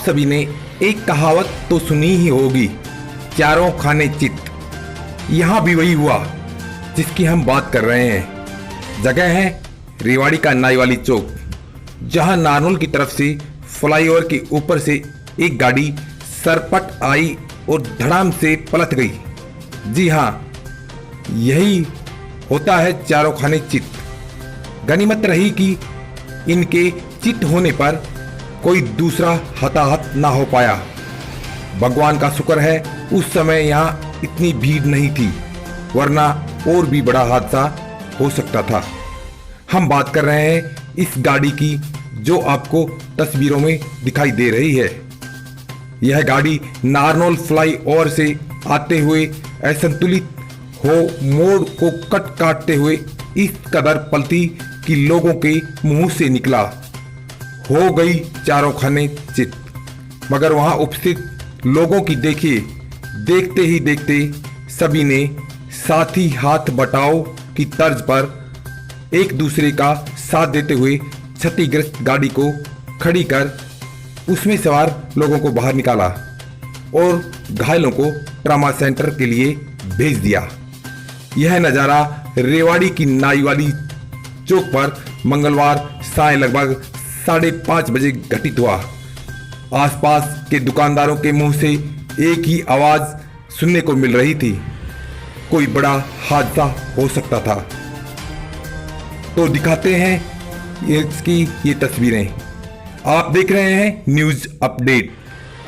सभी ने एक कहावत तो सुनी ही होगी, चारों खाने चित। यहाँ भी वही हुआ जिसकी हम बात कर रहे हैं। जगह है रेवाड़ी का नाईवाली चौक, जहाँ नारनौल की तरफ से फ्लाईओवर के ऊपर से एक गाड़ी सरपट आई और धड़ाम से पलट गई। जी हाँ, यही होता है चारों खाने चित। गनीमत रही कि इनके चित होने पर कोई दूसरा हताहत ना हो पाया। भगवान का शुक्र है उस समय यहाँ इतनी भीड़ नहीं थी, वरना और भी बड़ा हादसा हो सकता था। हम बात कर रहे हैं इस गाड़ी की जो आपको तस्वीरों में दिखाई दे रही है। यह गाड़ी नारनौल फ्लाईओवर से आते हुए असंतुलित हो मोड़ को कट काटते हुए इस कदर पलटी कि लोगों के मुंह से निकला, हो गई चारों खाने चित। मगर वहां उपस्थित लोगों की देखिए, देखते ही देखते सभी ने साथी हाथ बटाओ की तर्ज पर एक दूसरे का साथ देते हुए क्षतिग्रस्त गाड़ी को खड़ी कर उसमें सवार लोगों को बाहर निकाला और घायलों को ट्रामा सेंटर के लिए भेज दिया। यह नज़ारा रेवाड़ी की नाईवाली चौक पर मंगलवार साय लगभग 5:30 बजे घटित हुआ। आसपास के दुकानदारों के मुंह से एक ही आवाज सुनने को मिल रही थी, कोई बड़ा हादसा हो सकता था। तो दिखाते हैं इसकी ये तस्वीरें। आप देख रहे हैं न्यूज अपडेट।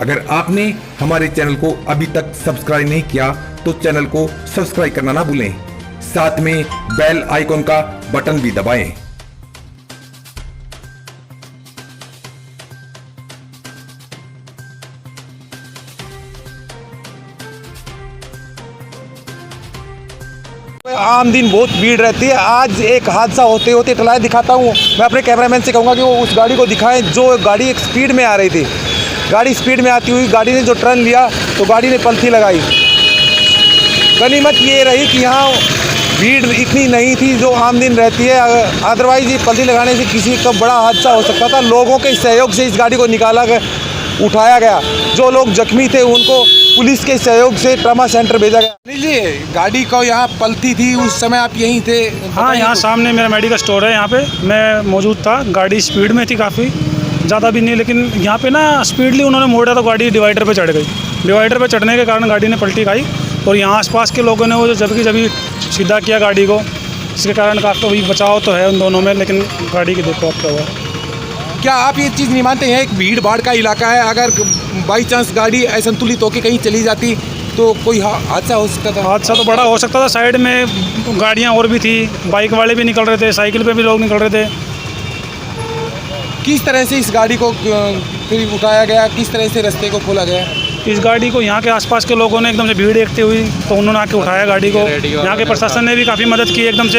अगर आपने हमारे चैनल को अभी तक सब्सक्राइब नहीं किया तो चैनल को सब्सक्राइब करना ना भूलें, साथ में बेल आइकॉन का बटन भी दबाएं। आम दिन बहुत भीड़ रहती है। आज एक हादसा होते होते टलाए दिखाता हूँ। मैं अपने कैमरामैन से कहूँगा कि वो उस गाड़ी को दिखाएं जो गाड़ी एक स्पीड में आ रही थी। गाड़ी स्पीड में आती हुई गाड़ी ने जो टर्न लिया तो गाड़ी ने पलटी लगाई। गनीमत ये रही कि यहाँ भीड़ इतनी नहीं थी जो आम दिन रहती है, अदरवाइज ये पलटी लगाने से किसी का बड़ा हादसा हो सकता था। लोगों के सहयोग से इस गाड़ी को निकाला गया, उठाया गया। जो लोग जख्मी थे उनको पुलिस के सहयोग से ट्रामा सेंटर भेजा गया। लीजिए, गाड़ी को यहाँ पलटी थी, उस समय आप यहीं थे? हाँ, यहाँ सामने मेरा मेडिकल स्टोर है, यहाँ पे मैं मौजूद था। गाड़ी स्पीड में थी काफ़ी, ज़्यादा भी नहीं, लेकिन यहाँ पे ना स्पीडली उन्होंने मोड़ा तो गाड़ी डिवाइडर पे चढ़ गई। डिवाइडर पे चढ़ने के कारण गाड़ी ने पलटी खाई और यहाँ आसपास के लोगों ने वो जबकि सीधा किया गाड़ी को। इसके कारण काफ़ी बचाव तो है उन दोनों में, लेकिन गाड़ी की देखो अब क्या हुआ। क्या आप ये चीज़ नहीं मानते हैं, एक भीड़ भाड़ का इलाका है, अगर बाई चांस गाड़ी असंतुलित होकर कहीं चली जाती तो कोई हादसा हो सकता था? हादसा तो बड़ा हो सकता था। साइड में गाड़ियाँ और भी थी, बाइक वाले भी निकल रहे थे, साइकिल पे भी लोग निकल रहे थे। किस तरह से इस गाड़ी को फिर उठाया गया, किस तरह से रास्ते को खोला गया? इस गाड़ी को यहाँ के आसपास के लोगों ने एकदम से भीड़ देखते हुई तो उन्होंने आके उठाया गाड़ी को। यहाँ के प्रशासन ने भी काफ़ी मदद की, एकदम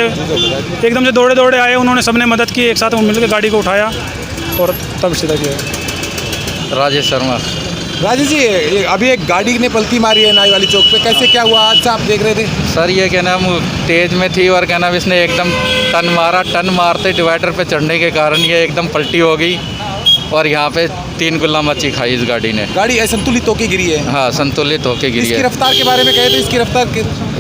से दौड़े आए, उन्होंने सबने मदद की, एक साथ मिलकर गाड़ी को उठाया और तब सीधा किया। राजेश शर्मा। राजेश जी, अभी एक गाड़ी ने पलटी मारी है नाईवाली चौक पे, कैसे क्या हुआ हादसा आप देख रहे थे? सर ये क्या नाम तेज में थी और क्या नाम इसने एकदम टर्न मारते डिवाइडर पे चढ़ने के कारण ये एकदम पलटी हो गई और यहाँ पे 3 गुल्ला मच्छी खाई इस गाड़ी ने। गाड़ी असंतुलित होके गिरी है? हाँ, संतुलित होके गिरी है। इसकी रफ्तार के बारे में कहे तो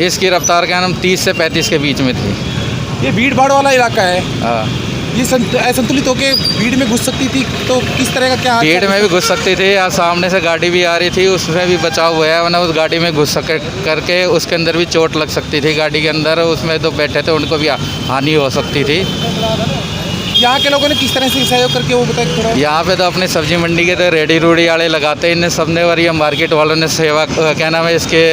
इसकी रफ्तार क्या नाम 30 से 35 के बीच में थी। ये भीड़ भाड़ वाला इलाका है। हाँ, ये असंतुलित होके भीड़ में घुस सकती थी तो किस तरह का क्या? भीड़ में भी घुस सकती थी या सामने से गाड़ी भी आ रही थी, उसमें भी बचाव हुआ है, वरना उस गाड़ी में घुस करके उसके अंदर भी चोट लग सकती थी। गाड़ी के अंदर उसमें तो बैठे थे उनको भी हानि हो सकती थी। यहाँ के लोगों ने किस तरह से सहयोग करके वो बताया थोड़ा? यहाँ पे तो अपने सब्जी मंडी के तो रेडी रूडी वाले लगाते हैं, इन्हें सबने, और ये मार्केट वालों ने सेवा क्या नाम है इसके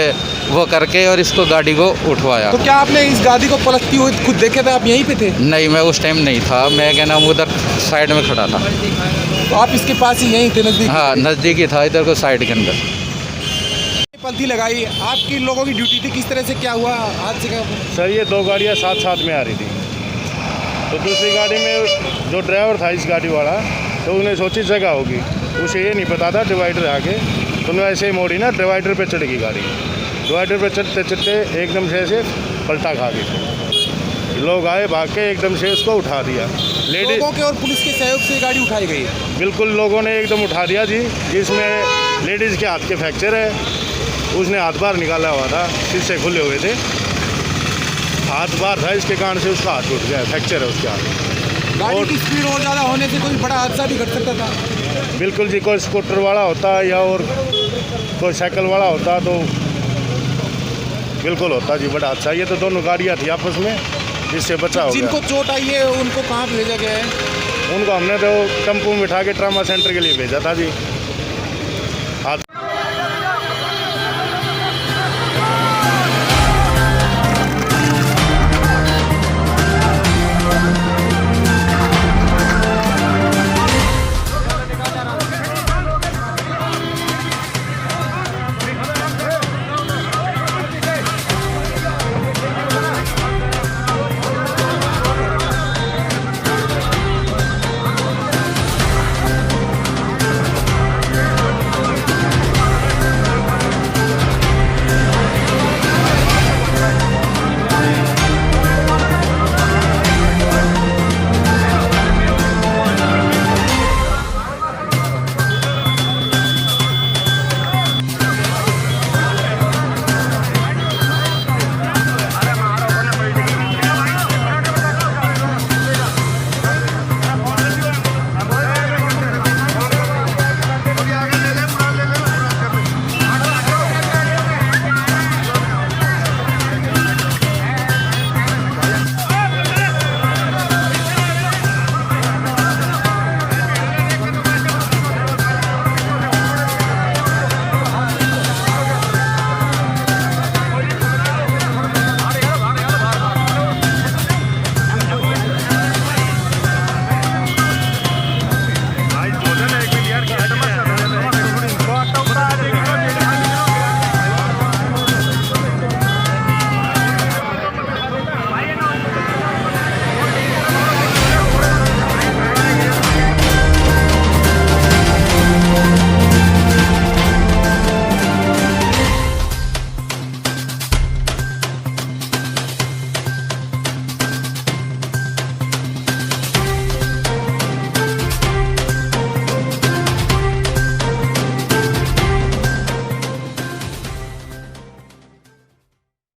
वो करके और इसको गाड़ी को उठवाया। तो क्या आपने इस गाड़ी को पलटती हुई खुद देखे थे? आप यहीं पे थे? नहीं, मैं उस टाइम नहीं था, मैं क्या नाम उधर साइड में खड़ा था। तो आप इसके पास ही यहीं थे, नज़दीक? हाँ, नज़दीक ही था, इधर को साइड के अंदर। पलटी लगाई, आपकी लोगों की ड्यूटी थी, किस तरह से क्या हुआ हादसे का? सर ये 2 गाड़ियाँ साथ में आ रही थी, तो दूसरी गाड़ी में जो ड्राइवर था इस गाड़ी वाला, तो उन्हें सोची जगह होगी, उसे ये नहीं पता था डिवाइडर आगे, तो उन्हें ऐसे ही मोड़ी ना, डिवाइडर पे चढ़ गई गाड़ी। डिवाइडर पे चढ़ते एकदम से ऐसे पलटा खा गई। लोग आए भाग के एकदम से उसको उठा दिया, लेडीज लोगों के और पुलिस के सहयोग से ये गाड़ी उठाई गई है। बिल्कुल लोगों ने एकदम उठा दिया जी, जिसमें लेडीज़ के हाथ के फ्रैक्चर है, उसने हाथ बाहर निकाला हुआ था, शीशे खुले हुए थे, हाथ बाहर था, इसके कारण से उसका हाथ टूट गया, फ्रैक्चर है उसके हाथ। गाड़ी की स्पीड और ज़्यादा होने से कोई बड़ा हादसा भी घट सकता था। बिल्कुल जी, कोई स्कूटर वाला होता या और कोई साइकिल वाला होता तो बिल्कुल होता जी बड़ा हादसा। ये तो दोनों गाड़ियाँ थी आपस में, इससे बचा हो गया। जिनको चोट आई है उनको कहाँ भेजा गया है? उनको हमने तो टेम्पो में बिठा के ट्रामा सेंटर के लिए भेजा था जी। हाथ